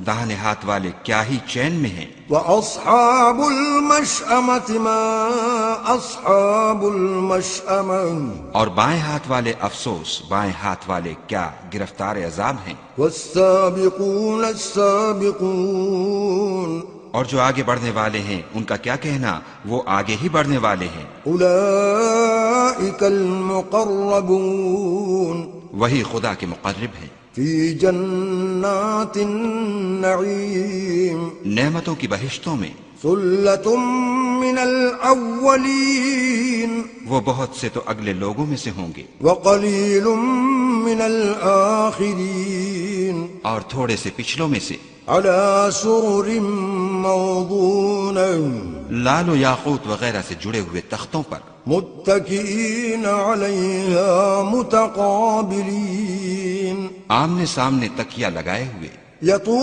داہنے ہاتھ والے کیا ہی چین میں ہیں۔ وَأَصْحَابُ الْمَشْأَمَةِ مَا أَصْحَابُ الْمَشْأَمَةِ، اور بائیں ہاتھ والے افسوس، بائیں ہاتھ والے کیا گرفتار عذاب ہیں۔ وَالسَّابِقُونَ السَّابِقُونَ، اور جو آگے بڑھنے والے ہیں ان کا کیا کہنا، وہ آگے ہی بڑھنے والے ہیں۔ أُولَئِكَ الْمُقَرَّبُونَ، وہی خدا کے مقرب ہیں، فِي جَنَّاتِ النَّعِيمِ، نعمتوں کی بہشتوں میں۔ ثُلَّةٌ مِّنَ الْأَوَّلِينَ، وہ بہت سے تو اگلے لوگوں میں سے ہوں گے، وَقَلِيلٌ مِّنَ الْآخِرِينَ، اور تھوڑے سے پچھلوں میں سے۔ عَلَى سُرُرٍ مَّوْضُونَةٍ، لال و یاقوت وغیرہ سے جڑے ہوئے تختوں پر، مُتَّكِئِينَ عَلَيْهَا مُتَقَابِلِينَ، آمنے سامنے تکیہ لگائے ہوئے۔